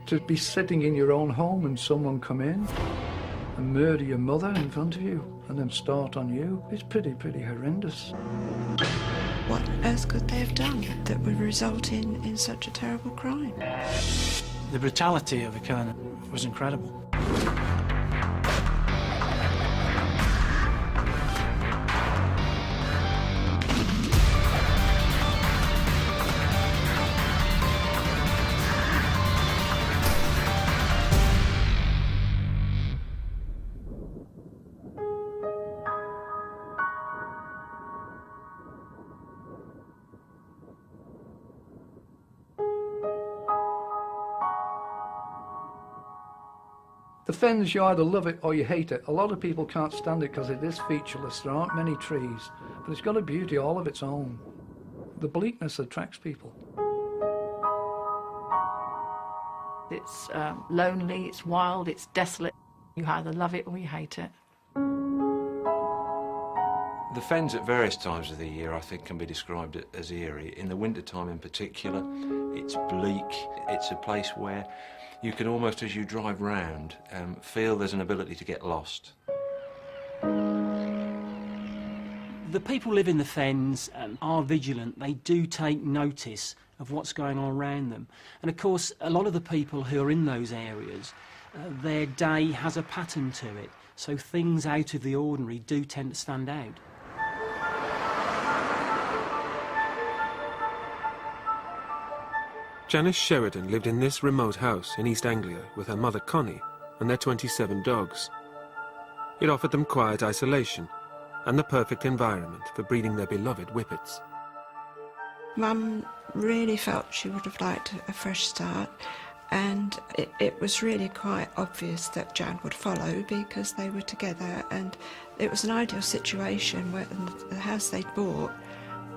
To be sitting in your own home and someone come in and murder your mother in front of you and then start on you, it's pretty horrendous. What else could they have done that would result in such a terrible crime? The brutality of the killing was incredible. The Fens, you either love it or you hate it. A lot of people can't stand it because it is featureless. There aren't many trees, but it's got a beauty all of its own. The bleakness attracts people. It's lonely, it's wild, it's desolate. You either love it or you hate it. The Fens at various times of the year, I think, can be described as eerie. In the wintertime in particular, it's bleak. It's a place where you can almost, as you drive round, feel there's an ability to get lost. The people who live in the Fens are vigilant. They do take notice of what's going on around them. And of course, a lot of the people who are in those areas, their day has a pattern to it. So things out of the ordinary do tend to stand out. Janice Sheridan lived in this remote house in East Anglia with her mother Connie and their 27 dogs. It offered them quiet isolation and the perfect environment for breeding their beloved whippets. Mum really felt she would have liked a fresh start, and it was really quite obvious that Jan would follow because they were together, and it was an ideal situation where the house they'd bought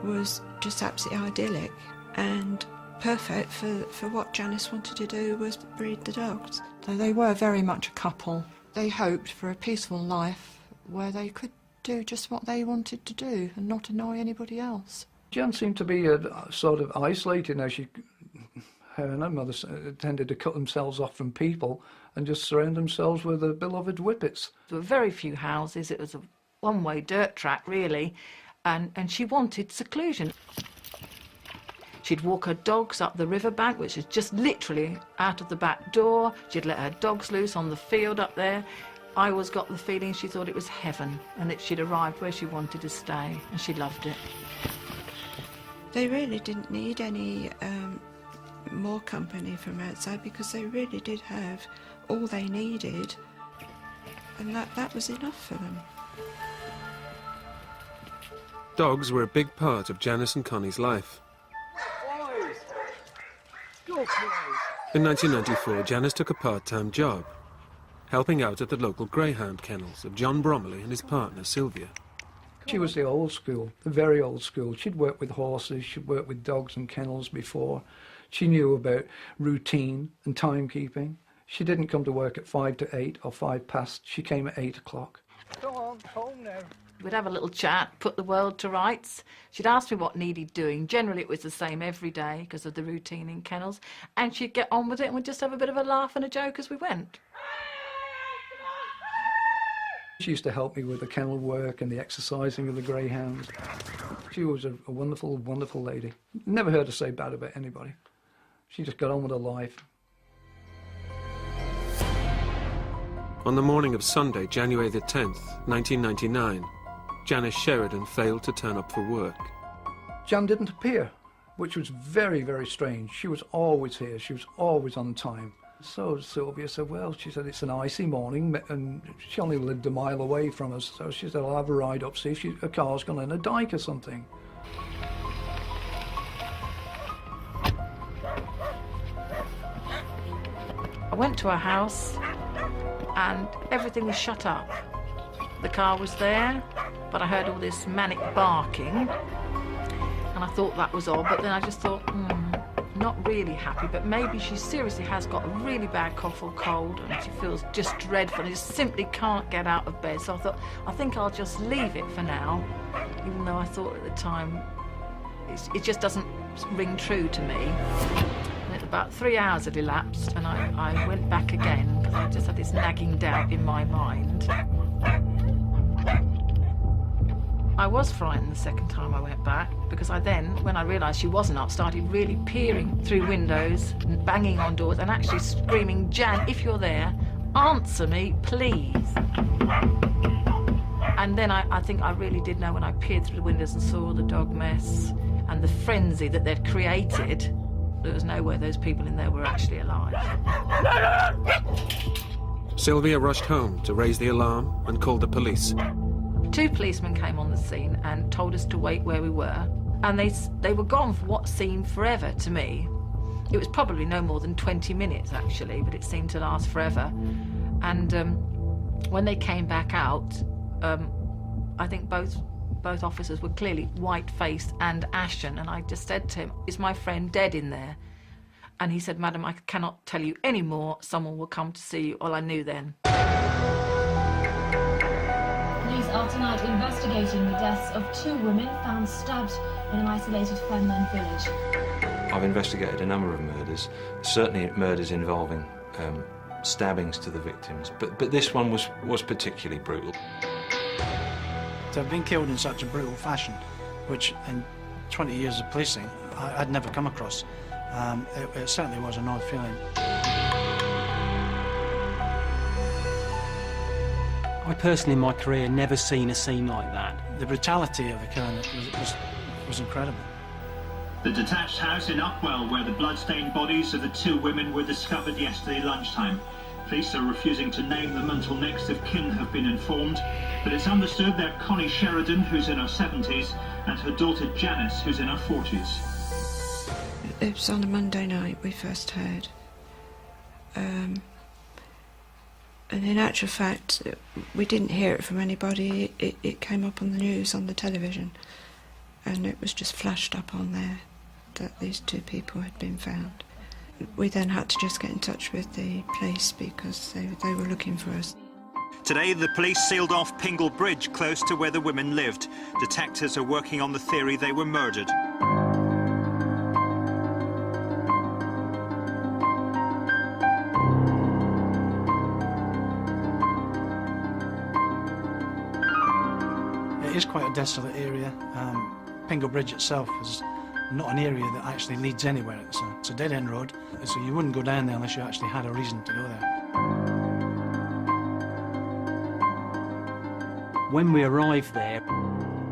was just absolutely idyllic and perfect for what Janice wanted to do, was breed the dogs. So they were very much a couple. They hoped for a peaceful life where they could do just what they wanted to do and not annoy anybody else. Jan seemed to be sort of isolated as her and her mother tended to cut themselves off from people and just surround themselves with their beloved whippets. There were very few houses, it was a one-way dirt track really, and she wanted seclusion. She'd walk her dogs up the riverbank, which is just literally out of the back door. She'd let her dogs loose on the field up there. I always got the feeling she thought it was heaven and that she'd arrived where she wanted to stay, and she loved it. They really didn't need any more company from outside because they really did have all they needed, and that was enough for them. Dogs were a big part of Janice and Connie's life. In 1994, Janice took a part-time job, helping out at the local greyhound kennels of John Bromley and his partner, Sylvia. She was the old school, the very old school. She'd worked with horses, she'd worked with dogs and kennels before. She knew about routine and timekeeping. She didn't come to work at 5 to 8 or 5 past. She came at 8 o'clock. Come on, home now. We'd have a little chat, put the world to rights. She'd ask me what needed doing. Generally it was the same every day because of the routine in kennels. And she'd get on with it and we'd just have a bit of a laugh and a joke as we went. She used to help me with the kennel work and the exercising of the greyhounds. She was a wonderful, wonderful lady. Never heard her say bad about anybody. She just got on with her life. On the morning of Sunday, January the 10th, 1999, Janice Sheridan failed to turn up for work. Jan didn't appear, which was very, very strange. She was always here. She was always on time. So Sylvia said, well, she said, it's an icy morning, and she only lived a mile away from us. So she said, I'll have a ride up, see if her car's gone in a dike or something. I went to her house and everything was shut up. The car was there, but I heard all this manic barking, and I thought that was odd, but then I just thought, not really happy, but maybe she seriously has got a really bad cough or cold and she feels just dreadful and just simply can't get out of bed. So I thought, I think I'll just leave it for now, even though I thought at the time, it just doesn't ring true to me. And at the About 3 hours had elapsed, and I went back again because I just had this nagging doubt in my mind. I was frightened the second time I went back because I then, when I realised she wasn't up, started really peering through windows and banging on doors and actually screaming, "Jan, if you're there, answer me, please." And then I think I really did know when I peered through the windows and saw the dog mess and the frenzy that they'd created. There was no way those people in there were actually alive. Sylvia rushed home to raise the alarm and called the police. 2 policemen came on the scene and told us to wait where we were, and they were gone for what seemed forever to me. It was probably no more than 20 minutes actually, but it seemed to last forever. And when they came back out, I think both officers were clearly white-faced and ashen, and I just said to him, "Is my friend dead in there?" And he said, "Madam, I cannot tell you any more. Someone will come to see you." Well, I knew then. Police are tonight investigating the deaths of 2 women found stabbed in an isolated Fenland village. I've investigated a number of murders, certainly murders involving stabbings to the victims, but this one was particularly brutal. To have been killed in such a brutal fashion, which in 20 years of policing I'd never come across, it certainly was an odd feeling. I personally in my career never seen a scene like that. The brutality of the killing was incredible. The detached house in Upwell, where the blood-stained bodies of the 2 women were discovered yesterday lunchtime. Police are refusing to name them until next of kin have been informed, but it's understood they're Connie Sheridan, who's in her 70s, and her daughter Janice, who's in her 40s. It was on a Monday night we first heard. And in actual fact, we didn't hear it from anybody. It came up on the news, on the television, and it was just flashed up on there that these 2 people had been found. We then had to just get in touch with the police because they were looking for us. Today, the police sealed off Pingle Bridge, close to where the women lived. Detectives are working on the theory they were murdered. It is quite a desolate area. Pingle Bridge itself is not an area that actually leads anywhere. It's a dead-end road, so you wouldn't go down there unless you actually had a reason to go there. When we arrive there,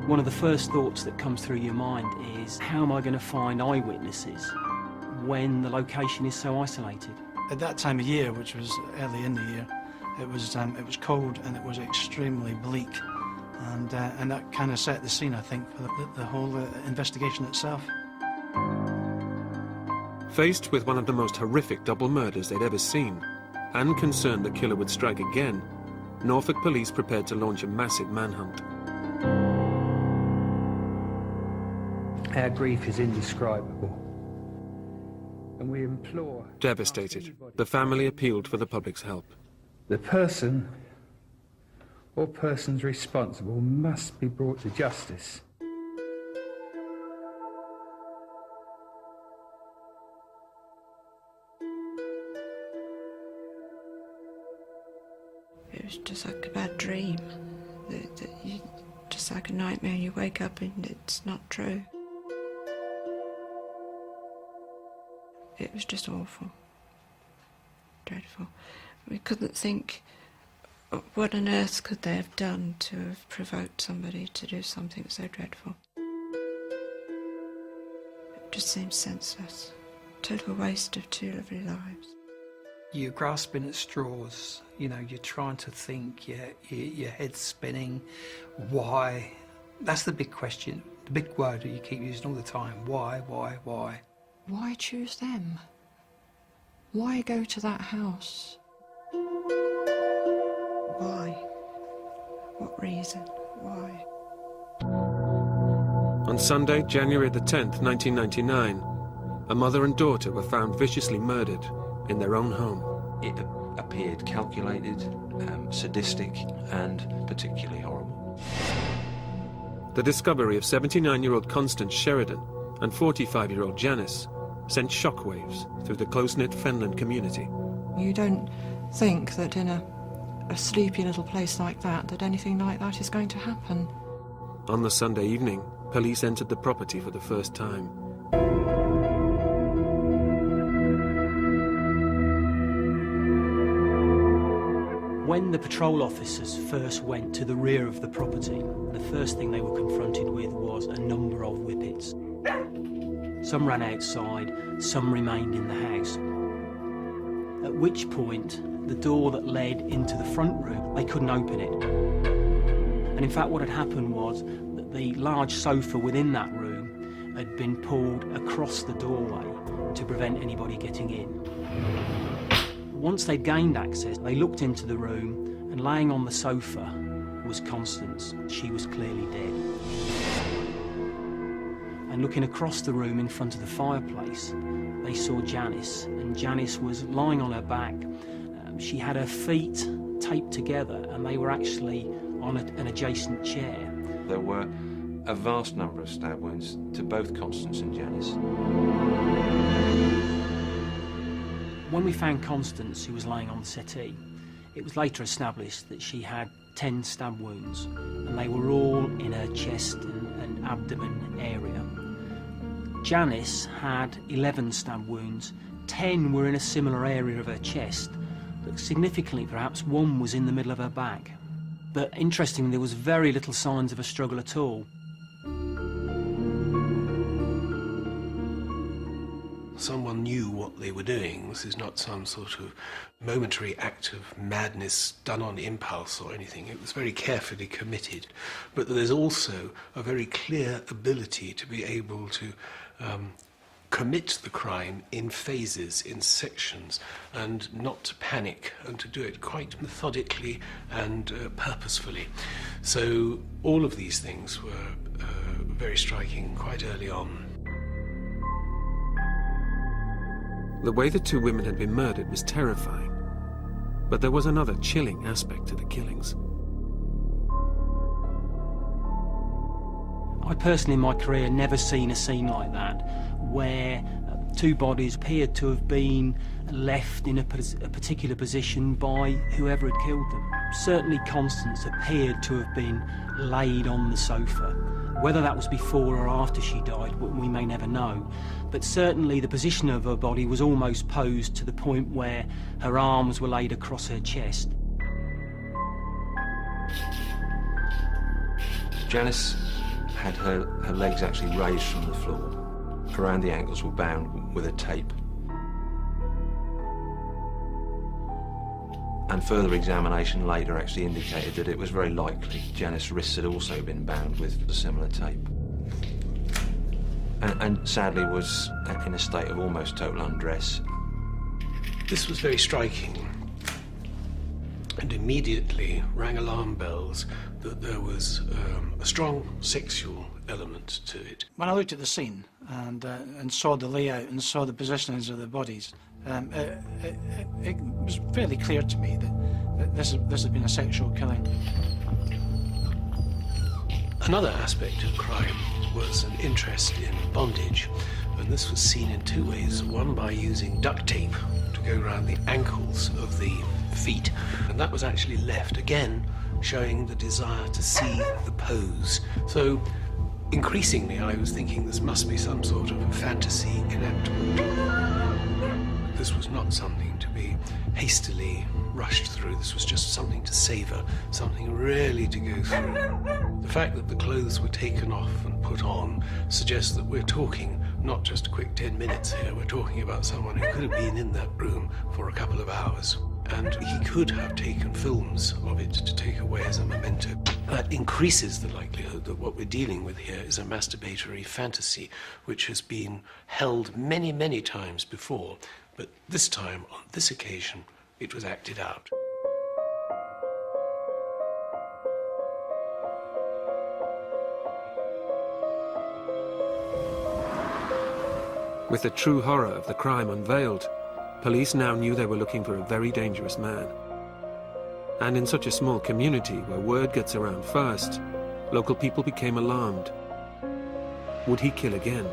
one of the first thoughts that comes through your mind is, how am I going to find eyewitnesses when the location is so isolated? At that time of year, which was early in the year, it was cold and it was extremely bleak. And that kind of set the scene, I think, for the whole investigation itself. Faced with one of the most horrific double murders they'd ever seen, and concerned the killer would strike again, Norfolk police prepared to launch a massive manhunt. Our grief is indescribable, and we implore... Devastated, the family appealed for the public's help. The person or persons responsible must be brought to justice. It was just like a bad dream, just like a nightmare. You wake up and it's not true. It was just awful, dreadful. We couldn't think, what on earth could they have done to have provoked somebody to do something so dreadful? It just seems senseless. Total waste of 2 lovely lives. You're grasping at straws, you know, you're trying to think, your head's spinning. Why? That's the big question, the big word that you keep using all the time. Why? Why choose them? Why go to that house? Why? What reason? Why? On Sunday, January the 10th, 1999, a mother and daughter were found viciously murdered in their own home. It appeared calculated, sadistic, and particularly horrible. The discovery of 79-year-old Constance Sheridan and 45-year-old Janice sent shockwaves through the close-knit Fenland community. You don't think that in a sleepy little place like that anything like that is going to happen. On the Sunday evening, police entered the property for the first time. When the patrol officers first went to the rear of the property, the first thing they were confronted with was a number of whippets. Some ran outside, some remained in the house. At which point, the door that led into the front room, they couldn't open it. And in fact, what had happened was that the large sofa within that room had been pulled across the doorway to prevent anybody getting in. Once they'd gained access, they looked into the room, and laying on the sofa was Constance. She was clearly dead. And looking across the room in front of the fireplace, they saw Janice, and Janice was lying on her back. She had her feet taped together, and they were actually on an adjacent chair. There were a vast number of stab wounds to both Constance and Janice. When we found Constance, who was lying on the settee, it was later established that she had 10 stab wounds, and they were all in her chest and abdomen area. Janice had 11 stab wounds. 10 were in a similar area of her chest, but significantly perhaps one was in the middle of her back. But interestingly, there was very little signs of a struggle at all. Someone knew what they were doing. This is not some sort of momentary act of madness done on impulse or anything. It was very carefully committed. But there's also a very clear ability to be able to commit the crime in phases, in sections, and not to panic, and to do it quite methodically and purposefully. So all of these things were very striking quite early on. The way the two women had been murdered was terrifying, but there was another chilling aspect to the killings. I personally in my career never seen a scene like that, where two bodies appeared to have been left in a particular position by whoever had killed them. Certainly Constance appeared to have been laid on the sofa. Whether that was before or after she died, we may never know. But certainly the position of her body was almost posed to the point where her arms were laid across her chest. Janice had her legs actually raised from the floor. Around the ankles were bound with a tape. And further examination later actually indicated that it was very likely Janice's wrists had also been bound with a similar tape. And sadly was in a state of almost total undress. This was very striking, and immediately rang alarm bells that there was a strong sexual element to it. When I looked at the scene and saw the layout and saw the positionings of the bodies, it was fairly clear to me that this had been a sexual killing. Another aspect of crime was an interest in bondage, and this was seen in two ways. One, by using duct tape to go around the ankles of the feet, and that was actually left, again showing the desire to see the pose. So increasingly I was thinking this must be some sort of a fantasy enactment. This was not something to be hastily rushed through. This was just something to savour, something really to go through. The fact that the clothes were taken off and put on suggests that we're talking not just a quick 10 minutes here. We're talking about someone who could have been in that room for a couple of hours. And he could have taken films of it to take away as a memento. That increases the likelihood that what we're dealing with here is a masturbatory fantasy, which has been held many, many times before. But this time, on this occasion, it was acted out. With the true horror of the crime unveiled, police now knew they were looking for a very dangerous man. And in such a small community where word gets around fast, local people became alarmed. Would he kill again?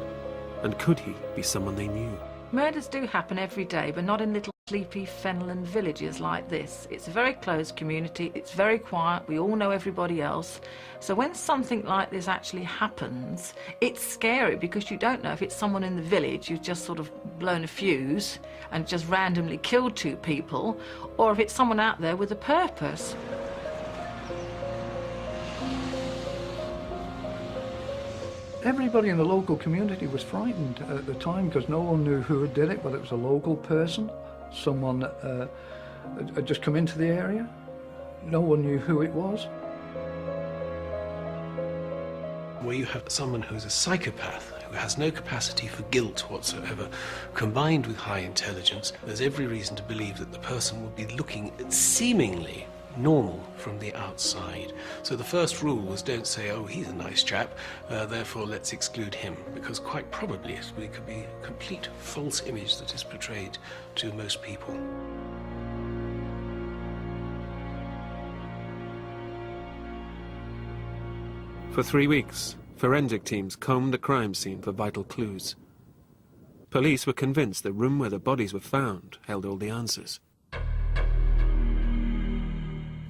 And could he be someone they knew? Murders do happen every day, but not in little sleepy fenland villages like this. It's a very closed community, it's very quiet, we all know everybody else. So when something like this actually happens, it's scary because you don't know if it's someone in the village who's just sort of blown a fuse and just randomly killed 2 people, or if it's someone out there with a purpose. Everybody in the local community was frightened at the time because no one knew who had did it, whether it was a local person, someone that had just come into the area. No one knew who it was. Where you have someone who's a psychopath, who has no capacity for guilt whatsoever, combined with high intelligence, there's every reason to believe that the person would be looking seemingly normal from the outside. So the first rule was don't say, oh, he's a nice chap, therefore let's exclude him, because quite probably it could be a complete false image that is portrayed to most people. For 3 weeks, forensic teams combed the crime scene for vital clues. Police were convinced the room where the bodies were found held all the answers.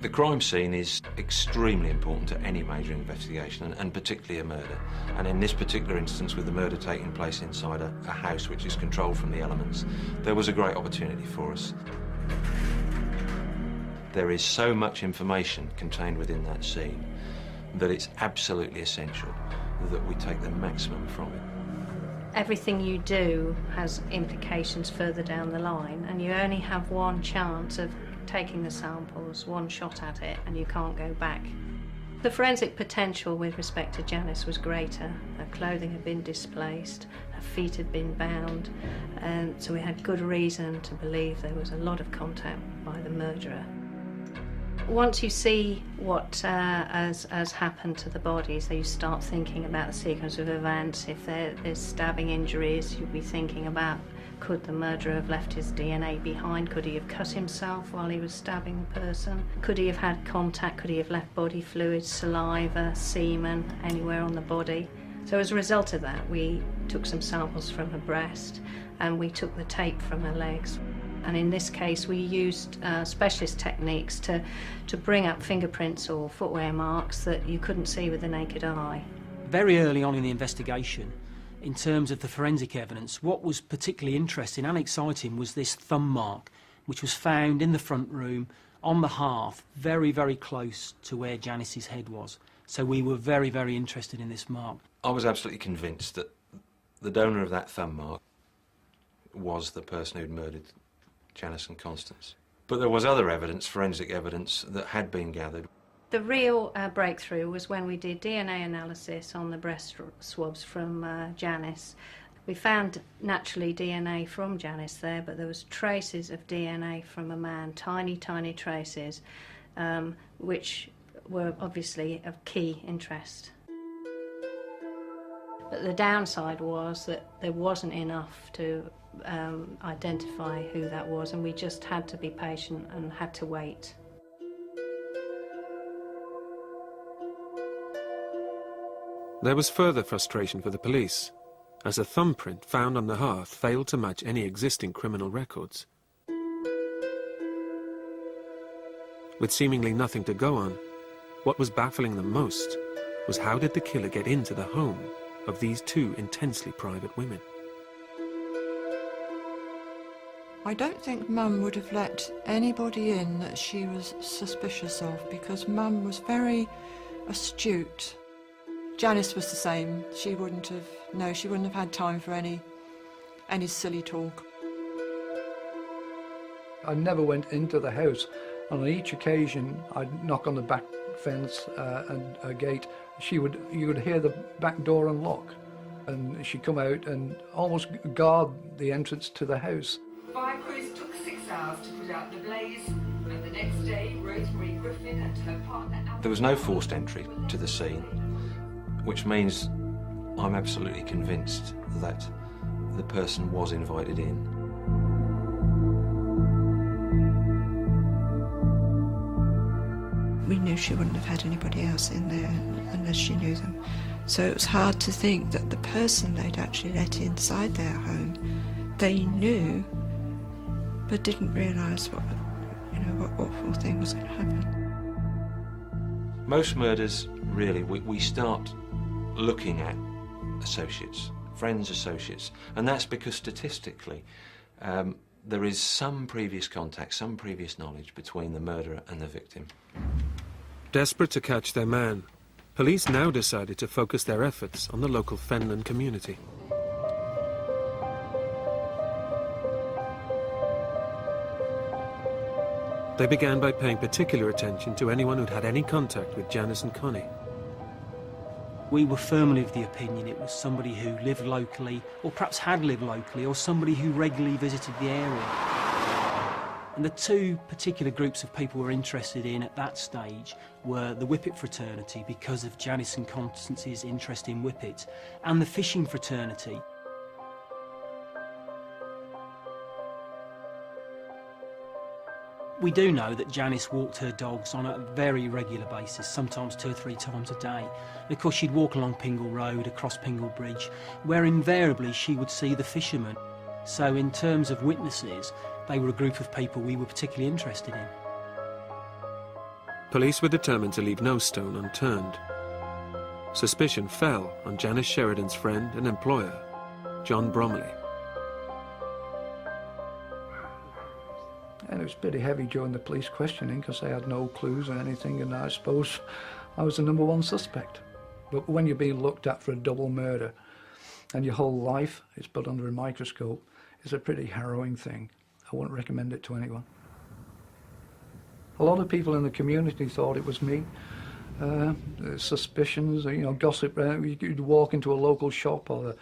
The crime scene is extremely important to any major investigation, and particularly a murder. And in this particular instance, with the murder taking place inside a house which is controlled from the elements, there was a great opportunity for us. There is so much information contained within that scene that it's absolutely essential that we take the maximum from it. Everything you do has implications further down the line, and you only have one chance of taking the samples, one shot at it, and you can't go back. The forensic potential with respect to Janice was greater. Her clothing had been displaced, her feet had been bound, and so we had good reason to believe there was a lot of contact by the murderer. Once you see what has happened to the bodies, you start thinking about the sequence of events. If there's stabbing injuries, you'll be thinking about, could the murderer have left his DNA behind? Could he have cut himself while he was stabbing the person? Could he have had contact? Could he have left body fluids, saliva, semen, anywhere on the body? So as a result of that, we took some samples from her breast and we took the tape from her legs. And in this case, we used specialist techniques to bring up fingerprints or footwear marks that you couldn't see with the naked eye. Very early on in the investigation, in terms of the forensic evidence, what was particularly interesting and exciting was this thumb mark, which was found in the front room on the hearth, very, very close to where Janice's head was. So we were very, very interested in this mark. I was absolutely convinced that the donor of that thumb mark was the person who'd murdered Janice and Constance. But there was other evidence, forensic evidence, that had been gathered. The real breakthrough was when we did DNA analysis on the breast swabs from Janice. We found naturally DNA from Janice there, but there was traces of DNA from a man, tiny, tiny traces, which were obviously of key interest. But the downside was that there wasn't enough to identify who that was, and we just had to be patient and had to wait. There was further frustration for the police, as a thumbprint found on the hearth failed to match any existing criminal records. With seemingly nothing to go on, what was baffling them most was how did the killer get into the home of these 2 intensely private women? I don't think Mum would have let anybody in that she was suspicious of, because Mum was very astute. Janice was the same. She wouldn't have had time for any silly talk. I never went into the house. On each occasion, I'd knock on the back fence and a gate. You would hear the back door unlock, and she'd come out and almost guard the entrance to the house. Fire crews took 6 hours to put out the blaze, and the next day, Rosemary Griffin and her partner... There was no forced entry to the scene, which means I'm absolutely convinced that the person was invited in. We knew she wouldn't have had anybody else in there unless she knew them. So it was hard to think that the person they'd actually let inside their home, they knew, but didn't realise what awful thing was going to happen. Most murders, really, we start looking at associates, friends, associates, and that's because statistically there is some previous contact, some previous knowledge between the murderer and the victim. Desperate to catch their man, police now decided to focus their efforts on the local Fenland community. They began by paying particular attention to anyone who'd had any contact with Janice and Connie. We were firmly of the opinion it was somebody who lived locally, or perhaps had lived locally, or somebody who regularly visited the area. And the two particular groups of people we were interested in at that stage were the Whippet fraternity, because of Janice and Constance's interest in whippets, and the fishing fraternity. We do know that Janice walked her dogs on a very regular basis, sometimes 2 or 3 times a day. And of course, she'd walk along Pingle Road, across Pingle Bridge, where invariably she would see the fishermen. So in terms of witnesses, they were a group of people we were particularly interested in. Police were determined to leave no stone unturned. Suspicion fell on Janice Sheridan's friend and employer, John Bromley. And it was pretty heavy during the police questioning because they had no clues or anything, and I suppose I was the #1 suspect. But when you're being looked at for a double murder and your whole life is put under a microscope, it's a pretty harrowing thing. I wouldn't recommend it to anyone. A lot of people in the community thought it was me. Suspicions, gossip. You'd walk into a local shop or the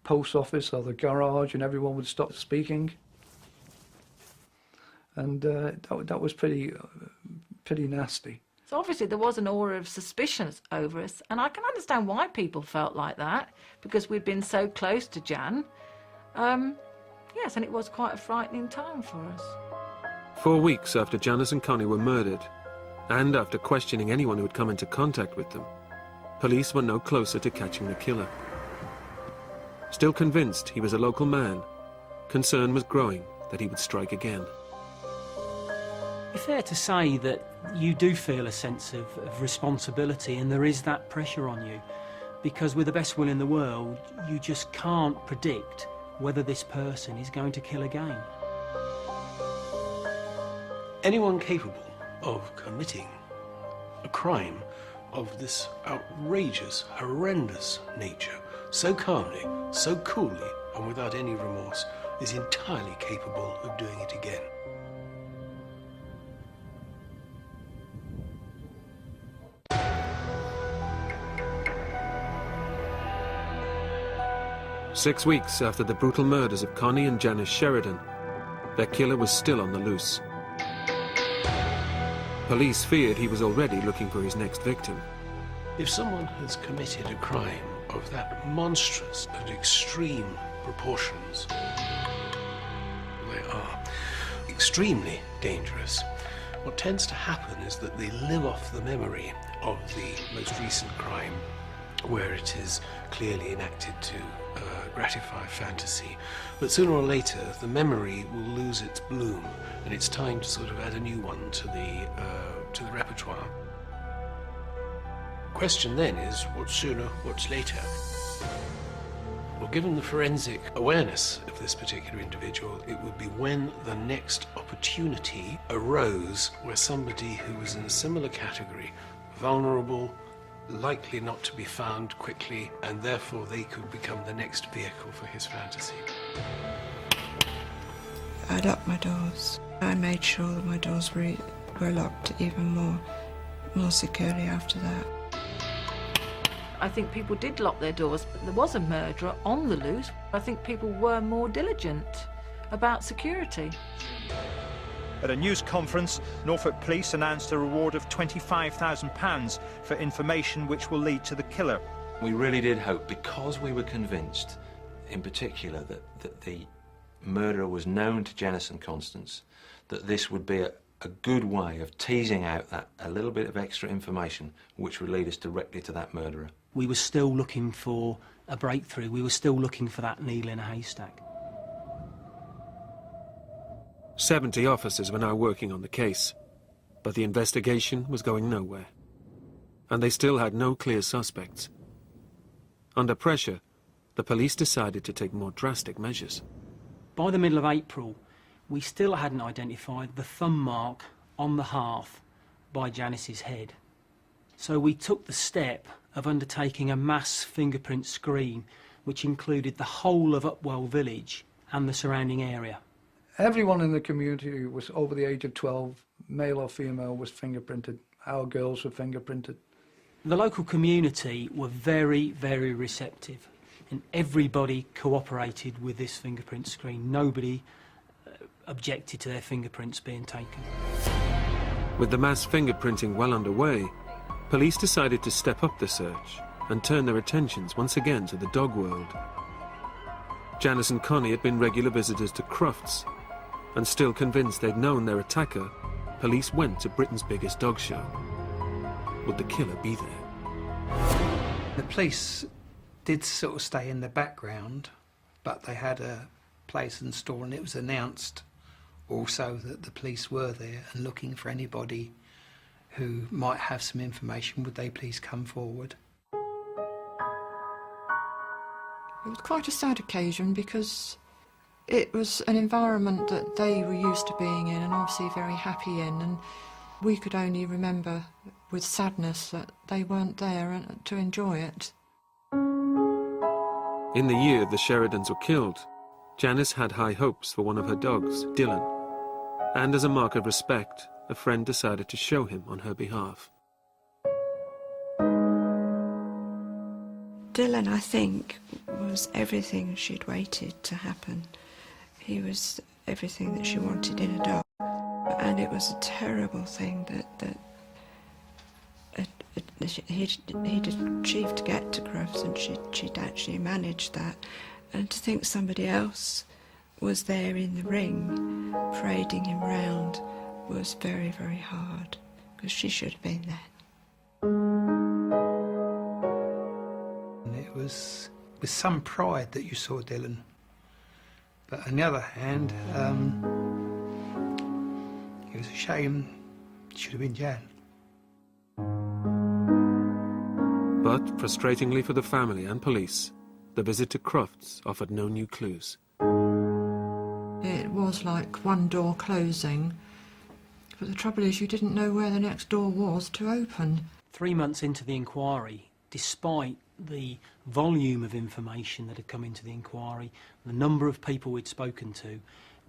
post office or the garage and everyone would stop speaking. And that was pretty nasty. So obviously there was an aura of suspicion over us, and I can understand why people felt like that, because we'd been so close to Jan. Yes, and it was quite a frightening time for us. 4 weeks after Janice and Connie were murdered, and after questioning anyone who had come into contact with them, police were no closer to catching the killer. Still convinced he was a local man, concern was growing that he would strike again. It's fair to say that you do feel a sense of responsibility, and there is that pressure on you, because with the best will in the world, you just can't predict whether this person is going to kill again. Anyone capable of committing a crime of this outrageous, horrendous nature, so calmly, so coolly, and without any remorse, is entirely capable of doing it again. Six weeks after the brutal murders of Connie and Janice Sheridan, their killer was still on the loose. Police feared he was already looking for his next victim. If someone has committed a crime of that monstrous and extreme proportions, they are extremely dangerous. What tends to happen is that they live off the memory of the most recent crime, where it is clearly enacted to gratify fantasy. But sooner or later, the memory will lose its bloom, and it's time to sort of add a new one to the repertoire. Question then is, what's sooner, what's later? Well, given the forensic awareness of this particular individual, it would be when the next opportunity arose where somebody who was in a similar category, vulnerable, likely not to be found quickly, and therefore they could become the next vehicle for his fantasy. I locked my doors. I made sure that my doors were locked even more securely after that. I think people did lock their doors, but there was a murderer on the loose. I think people were more diligent about security. At a news conference, Norfolk Police announced a reward of £25,000 for information which will lead to the killer. We really did hope, because we were convinced, in particular, that the murderer was known to Janice and Constance, that this would be a good way of teasing out that a little bit of extra information which would lead us directly to that murderer. we were still looking for a breakthrough. We were still looking for that needle in a haystack. 70 officers were now working on the case, but the investigation was going nowhere. And they still had no clear suspects. Under pressure, the police decided to take more drastic measures. By the middle of April, we still hadn't identified the thumb mark on the hearth by Janice's head. So we took the step of undertaking a mass fingerprint screen, which included the whole of Upwell village and the surrounding area. Everyone in the community who was over the age of 12, male or female, was fingerprinted. Our girls were fingerprinted. The local community were very, very receptive, and everybody cooperated with this fingerprint screen. Nobody objected to their fingerprints being taken. With the mass fingerprinting well underway, police decided to step up the search and turn their attentions once again to the dog world. Janice and Connie had been regular visitors to Crufts, and still convinced they'd known their attacker, police went to Britain's biggest dog show. Would the killer be there? The police did sort of stay in the background, but they had a place and store, and it was announced also that the police were there and looking for anybody who might have some information. Would they please come forward? It was quite a sad occasion because it was an environment that they were used to being in and obviously very happy in, and we could only remember with sadness that they weren't there to enjoy it. In the year the Sheridans were killed, Janice had high hopes for one of her dogs, Dylan, and as a mark of respect, a friend decided to show him on her behalf. Dylan, I think, was everything she'd waited to happen. He was everything that she wanted in a dog. And it was a terrible thing that he'd achieved to get to Crufts, and she'd actually managed that. And to think somebody else was there in the ring, parading him round, was very, very hard, because she should have been there. And it was with some pride that you saw Dylan. But on the other hand, it was a shame. It should have been Jan. But, frustratingly for the family and police, the visit to Crufts offered no new clues. It was like one door closing, but the trouble is you didn't know where the next door was to open. 3 months into the inquiry, despite the volume of information that had come into the inquiry, the number of people we'd spoken to,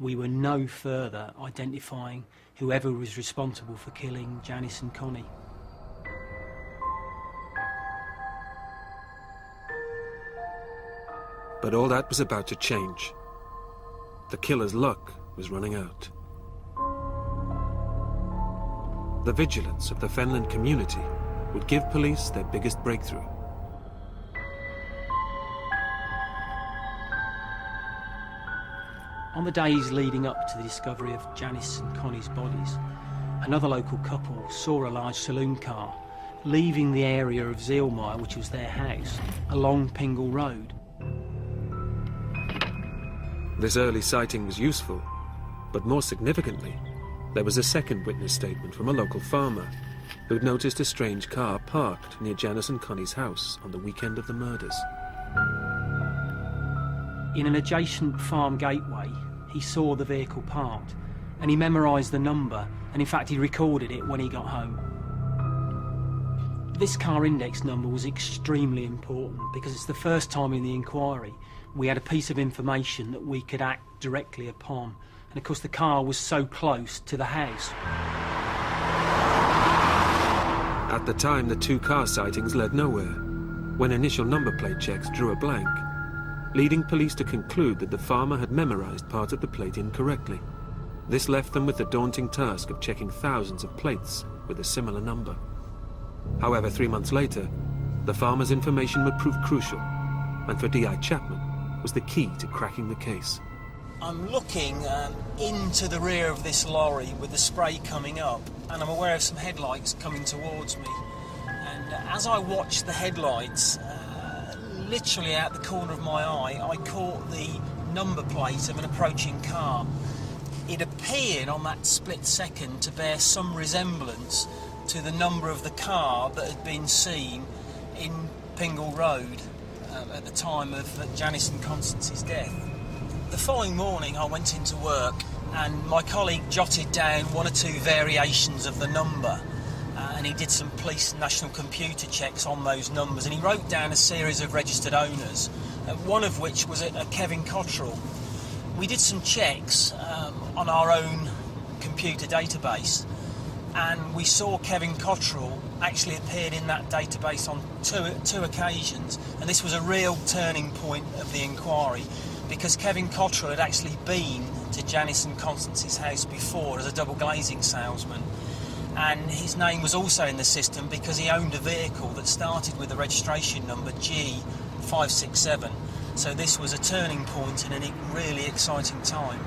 we were no further identifying whoever was responsible for killing Janice and Connie. But all that was about to change. The killer's luck was running out. The vigilance of the Fenland community would give police their biggest breakthrough. On the days leading up to the discovery of Janice and Connie's bodies, another local couple saw a large saloon car leaving the area of Zeelmeyer, which was their house, along Pingle Road. This early sighting was useful, but more significantly, there was a second witness statement from a local farmer who'd noticed a strange car parked near Janice and Connie's house on the weekend of the murders. In an adjacent farm gateway, he saw the vehicle parked, and he memorised the number, and in fact he recorded it when he got home. This car index number was extremely important because it's the first time in the inquiry we had a piece of information that we could act directly upon, and of course the car was so close to the house. At the time, the two car sightings led nowhere, when initial number plate checks drew a blank, leading police to conclude that the farmer had memorised part of the plate incorrectly. This left them with the daunting task of checking thousands of plates with a similar number. However, 3 months later, the farmer's information would prove crucial, and for D.I. Chapman was the key to cracking the case. I'm looking into the rear of this lorry with the spray coming up, and I'm aware of some headlights coming towards me. And as I watched the headlights, literally out the corner of my eye, I caught the number plate of an approaching car. It appeared on that split second to bear some resemblance to the number of the car that had been seen in Pingle Road at the time of Janice and Constance's death. The following morning I went into work and my colleague jotted down one or two variations of the number, and he did some police national computer checks on those numbers, and he wrote down a series of registered owners, one of which was a Kevin Cottrell. We did some checks on our own computer database, and we saw Kevin Cottrell actually appeared in that database on two occasions, and this was a real turning point of the inquiry, because Kevin Cottrell had actually been to Janice and Constance's house before as a double glazing salesman, and his name was also in the system because he owned a vehicle that started with the registration number G567. So this was a turning point and a really exciting time.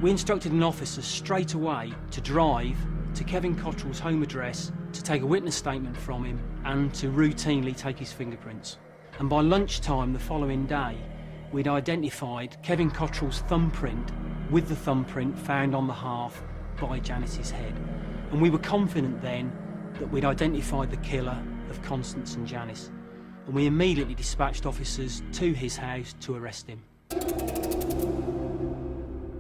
We instructed an officer straight away to drive to Kevin Cottrell's home address to take a witness statement from him and to routinely take his fingerprints. And by lunchtime the following day, we'd identified Kevin Cottrell's thumbprint with the thumbprint found on the hearth by Janice's head. And we were confident then that we'd identified the killer of Constance and Janice. And we immediately dispatched officers to his house to arrest him.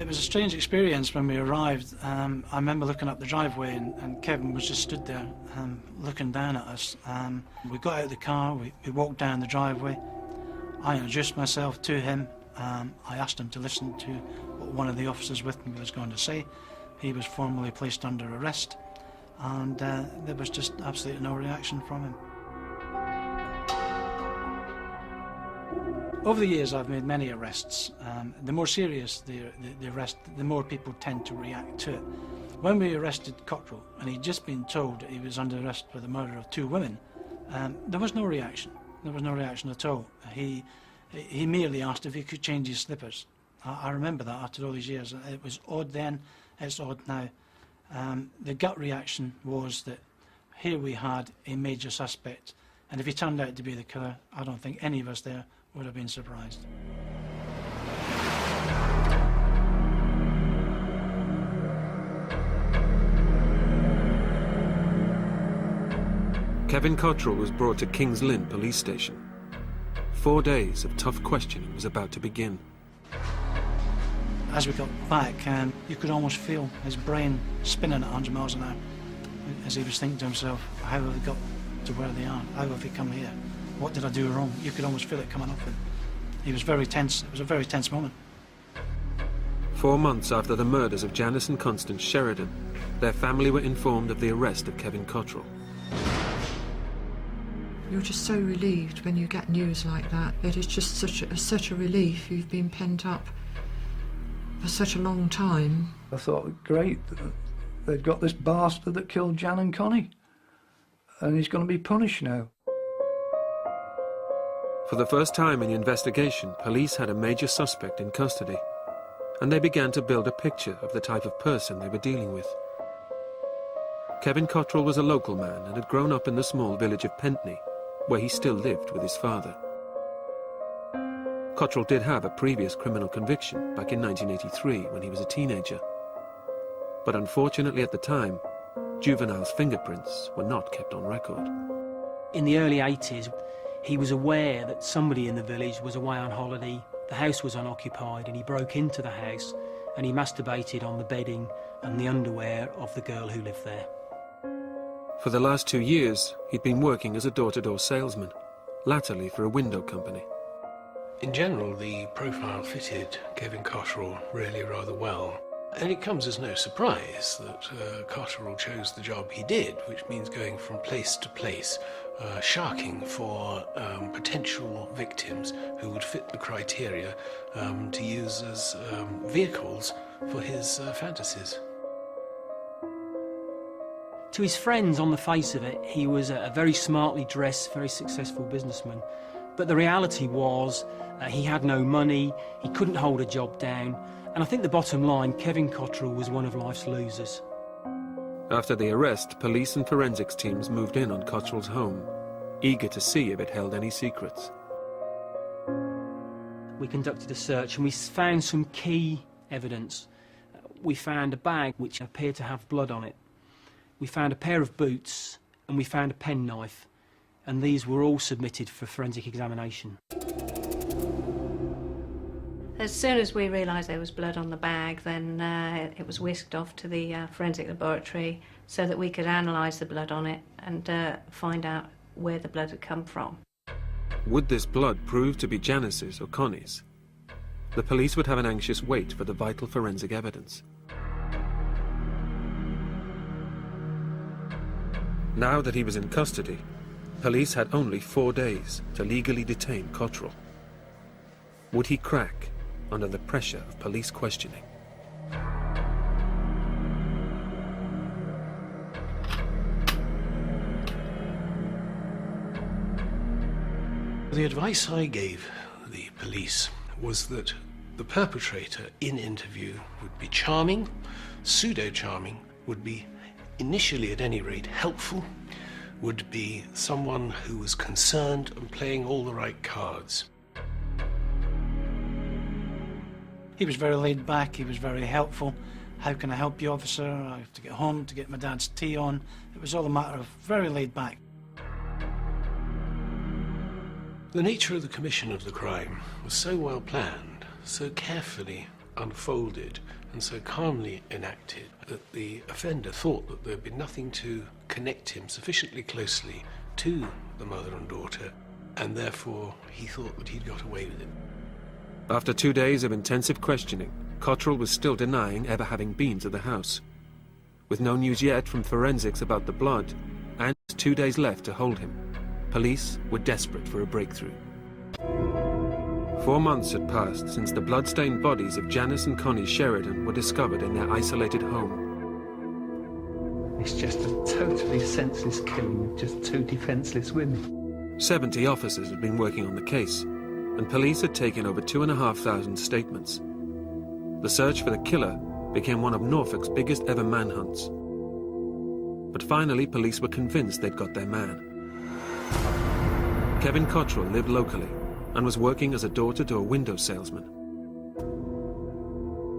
It was a strange experience when we arrived. I remember looking up the driveway and Kevin was just stood there looking down at us. We got out of the car, we walked down the driveway. I introduced myself to him. I asked him to listen to what one of the officers with me was going to say. He was formally placed under arrest, and there was just absolutely no reaction from him. Over the years I've made many arrests. The more serious the arrest, the more people tend to react to it. When we arrested Cottrell, and he'd just been told that he was under arrest for the murder of 2 women, there was no reaction. There was no reaction at all. He merely asked if he could change his slippers. I remember that after all these years. It was odd then, it's odd now. The gut reaction was that here we had a major suspect, and if he turned out to be the killer, I don't think any of us there would have been surprised. Kevin Cottrell was brought to King's Lynn police station. 4 days of tough questioning was about to begin. As we got back, you could almost feel his brain spinning at 100 miles an hour as he was thinking to himself, how have they got to where they are? How have they come here? What did I do wrong? You could almost feel it coming up him. He was very tense. It was a very tense moment. 4 months after the murders of Janice and Constance Sheridan, their family were informed of the arrest of Kevin Cottrell. You're just so relieved when you get news like that. It is just such a relief. You've been pent up for such a long time. I thought, great, they've got this bastard that killed Jan and Connie, and he's going to be punished now. For the first time in the investigation, police had a major suspect in custody, and they began to build a picture of the type of person they were dealing with. Kevin Cottrell was a local man and had grown up in the small village of Pentney, where he still lived with his father. Cottrell did have a previous criminal conviction back in 1983 when he was a teenager. But unfortunately at the time, juveniles' fingerprints were not kept on record. In the early 80s, he was aware that somebody in the village was away on holiday, the house was unoccupied, and he broke into the house and he masturbated on the bedding and the underwear of the girl who lived there. For the last 2 years, he'd been working as a door-to-door salesman, latterly for a window company. In general, the profile fitted Kevin Cottrell really rather well. And it comes as no surprise that Cottrell chose the job he did, which means going from place to place, sharking for potential victims who would fit the criteria to use as vehicles for his fantasies. To his friends, on the face of it, he was a very smartly dressed, very successful businessman. But the reality was he had no money, he couldn't hold a job down, and I think the bottom line, Kevin Cottrell was one of life's losers. After the arrest, police and forensics teams moved in on Cottrell's home, eager to see if it held any secrets. We conducted a search and we found some key evidence. We found a bag which appeared to have blood on it. We found a pair of boots and we found a penknife, and these were all submitted for forensic examination. As soon as we realised there was blood on the bag, then it was whisked off to the forensic laboratory so that we could analyse the blood on it and find out where the blood had come from. Would this blood prove to be Janice's or Connie's? The police would have an anxious wait for the vital forensic evidence. Now that he was in custody, police had only 4 days to legally detain Cottrell. Would he crack under the pressure of police questioning? The advice I gave the police was that the perpetrator in interview would be charming, pseudo-charming, would be initially at any rate helpful, would be someone who was concerned and playing all the right cards. He was very laid back, he was very helpful. How can I help you, officer? I have to get home to get my dad's tea on. It was all a matter of very laid back. The nature of the commission of the crime was so well planned, so carefully unfolded, and so calmly enacted that the offender thought that there had been nothing to connect him sufficiently closely to the mother and daughter, and therefore he thought that he'd got away with it. After 2 days of intensive questioning, Cottrell was still denying ever having been to the house. With no news yet from forensics about the blood, and 2 days left to hold him, police were desperate for a breakthrough. 4 months had passed since the blood-stained bodies of Janice and Connie Sheridan were discovered in their isolated home. It's just a totally senseless killing of just 2 defenceless women. 70 officers had been working on the case, and police had taken over 2,500 statements. The search for the killer became one of Norfolk's biggest ever manhunts. But finally, police were convinced they'd got their man. Kevin Cottrell lived locally and was working as a door-to-door window salesman.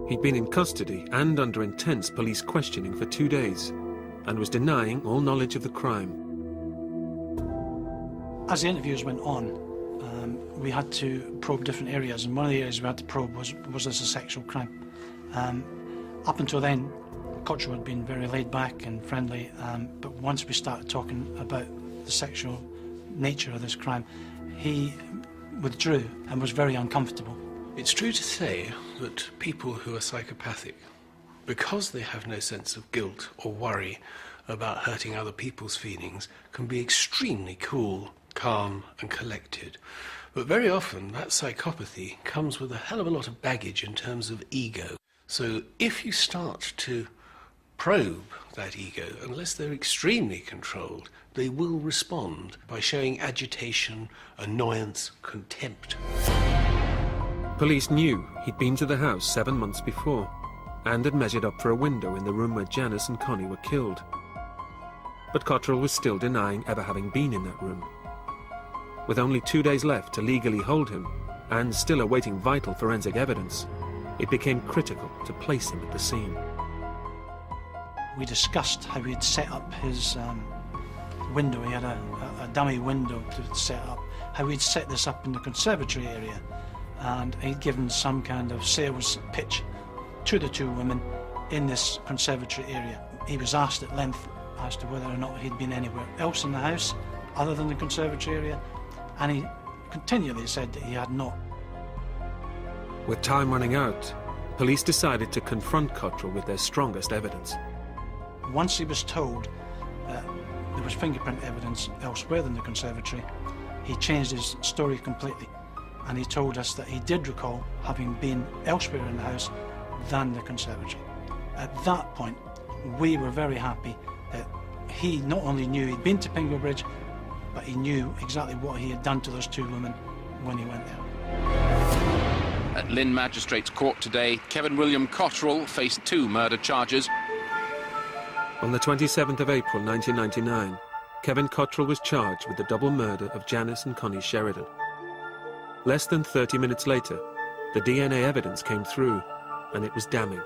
He'd been in custody and under intense police questioning for 2 days and was denying all knowledge of the crime. As the interviews went on, we had to probe different areas, and one of the areas we had to probe was this a sexual crime? Up until then, Cottrell had been very laid back and friendly, but once we started talking about the sexual nature of this crime, he withdrew and was very uncomfortable. It's true to say that people who are psychopathic, because they have no sense of guilt or worry about hurting other people's feelings, can be extremely cool, calm and collected. But very often that psychopathy comes with a hell of a lot of baggage in terms of ego. So if you start to probe that ego, unless they're extremely controlled, they will respond by showing agitation, annoyance, contempt. Police knew he'd been to the house 7 months before and had measured up for a window in the room where Janice and Connie were killed. But Cottrell was still denying ever having been in that room. With only 2 days left to legally hold him, and still awaiting vital forensic evidence, it became critical to place him at the scene. We discussed how he'd set up his window. He had a dummy window to set up, how he'd set this up in the conservatory area, and he'd given some kind of sales pitch to the 2 women in this conservatory area. He was asked at length as to whether or not he'd been anywhere else in the house other than the conservatory area, and he continually said that he had not. With time running out, police decided to confront Cottrell with their strongest evidence. Once he was told that there was fingerprint evidence elsewhere than the conservatory, he changed his story completely, and he told us that he did recall having been elsewhere in the house than the conservatory. At that point, we were very happy that he not only knew he'd been to Pingle Bridge, but he knew exactly what he had done to those 2 women when he went there. At Lynn Magistrates Court today, Kevin William Cottrell faced 2 murder charges. On the 27th of April 1999, Kevin Cottrell was charged with the double murder of Janice and Connie Sheridan. Less than 30 minutes later, the DNA evidence came through, and it was damning.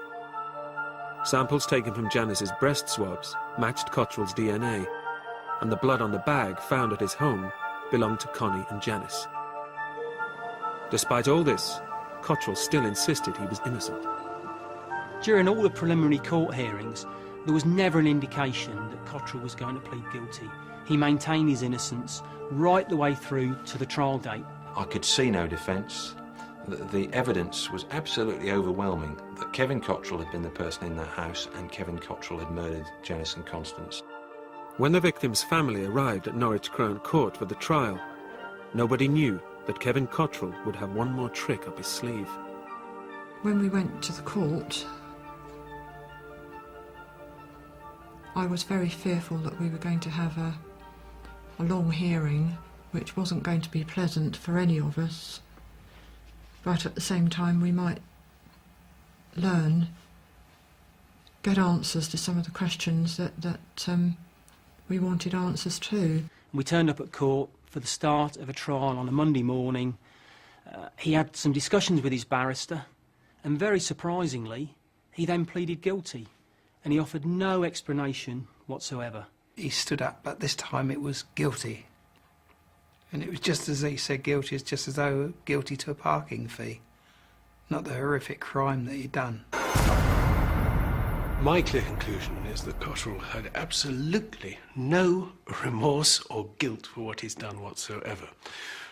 Samples taken from Janice's breast swabs matched Cottrell's DNA, and the blood on the bag found at his home belonged to Connie and Janice. Despite all this, Cottrell still insisted he was innocent. During all the preliminary court hearings, there was never an indication that Cottrell was going to plead guilty. He maintained his innocence right the way through to the trial date. I could see no defence. The evidence was absolutely overwhelming that Kevin Cottrell had been the person in that house and Kevin Cottrell had murdered Janice and Constance. When the victim's family arrived at Norwich Crown Court for the trial, nobody knew that Kevin Cottrell would have one more trick up his sleeve. When we went to the court, I was very fearful that we were going to have a long hearing, which wasn't going to be pleasant for any of us. But at the same time, we might get answers to some of the questions that we wanted answers to. We turned up at court for the start of a trial on a Monday morning. He had some discussions with his barrister, and very surprisingly, he then pleaded guilty, and he offered no explanation whatsoever. He stood up, but this time it was guilty. And it was just as he said guilty, it's just as though guilty to a parking fee, not the horrific crime that he'd done. My clear conclusion is that Cottrell had absolutely no remorse or guilt for what he's done whatsoever.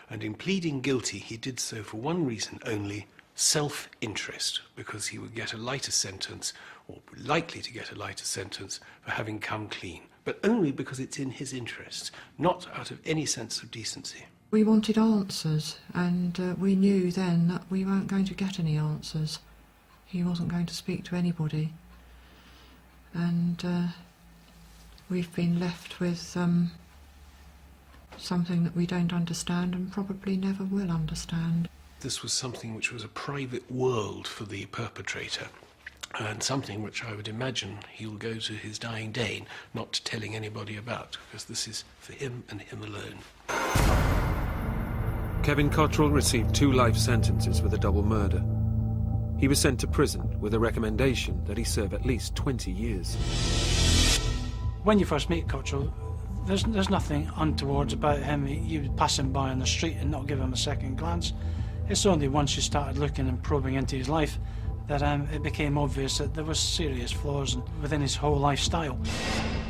And in pleading guilty, he did so for one reason only: self-interest, because he would get a lighter sentence, or likely to get a lighter sentence, for having come clean. But only because it's in his interest, not out of any sense of decency. We wanted answers, and we knew then that we weren't going to get any answers. He wasn't going to speak to anybody. And we've been left with something that we don't understand and probably never will understand. This was something which was a private world for the perpetrator, and something which I would imagine he'll go to his dying day not telling anybody about, because this is for him and him alone. Kevin Cottrell received 2 life sentences for the double murder. He was sent to prison with a recommendation that he serve at least 20 years. When you first meet Cottrell, there's nothing untoward about him. You would pass him by on the street and not give him a second glance. It's only once you started looking and probing into his life that it became obvious that there was serious flaws within his whole lifestyle.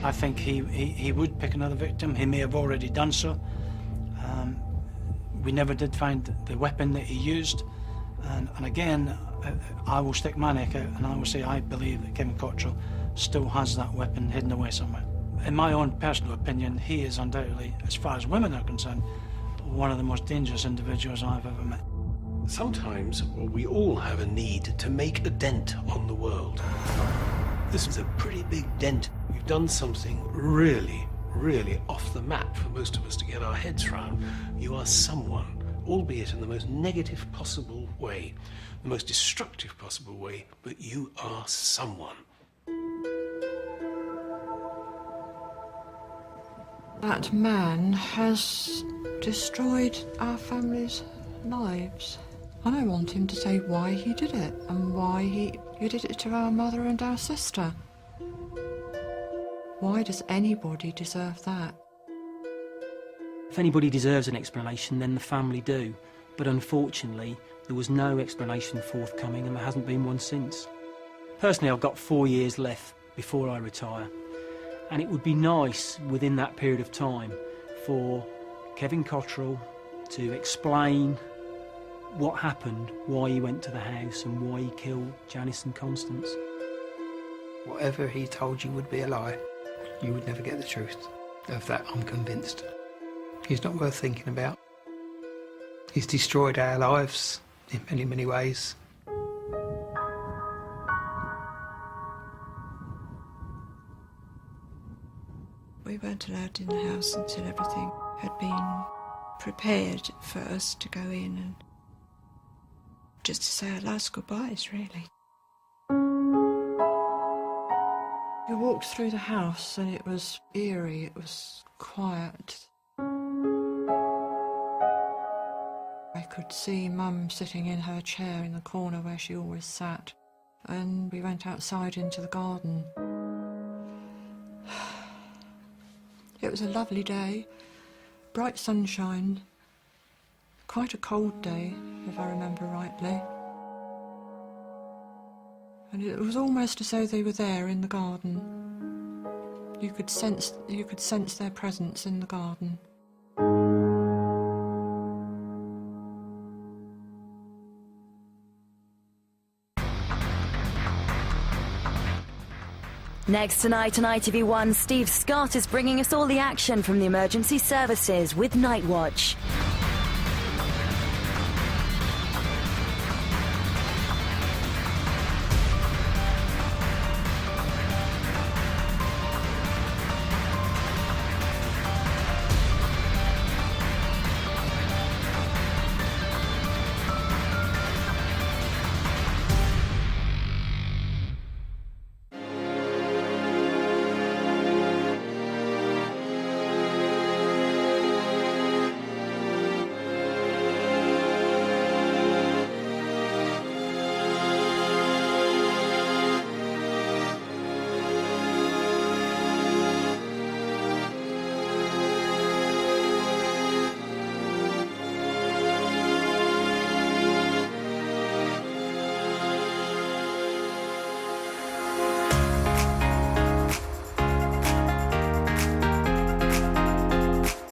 I think he would pick another victim. He may have already done so. We never did find the weapon that he used. And again, I will stick my neck out and I will say I believe that Kevin Cottrell still has that weapon hidden away somewhere. In my own personal opinion, he is undoubtedly, as far as women are concerned, one of the most dangerous individuals I've ever met. Sometimes we all have a need to make a dent on the world. This is a pretty big dent. We've done something really, really off the map for most of us to get our heads round. You are someone, albeit in the most negative possible way, the most destructive possible way, but you are someone. That man has destroyed our family's lives. And I want him to say why he did it and why he did it to our mother and our sister. Why does anybody deserve that? If anybody deserves an explanation, then the family do. But unfortunately, there was no explanation forthcoming and there hasn't been one since. Personally, I've got 4 years left before I retire. And it would be nice, within that period of time, for Kevin Cottrell to explain what happened, why he went to the house and why he killed Janice and Constance. Whatever he told you would be a lie. You would never get the truth. Of that, I'm convinced. He's not worth thinking about. He's destroyed our lives in many, many ways. We weren't allowed in the house until everything had been prepared for us to go in and just to say our last goodbyes, really. You walked through the house and it was eerie, it was quiet. I could see Mum sitting in her chair in the corner where she always sat, and we went outside into the garden. It was a lovely day, bright sunshine, quite a cold day, if I remember rightly. And it was almost as though they were there in the garden. You could sense their presence in the garden. Next tonight on ITV1, Steve Scott is bringing us all the action from the emergency services with Night Watch.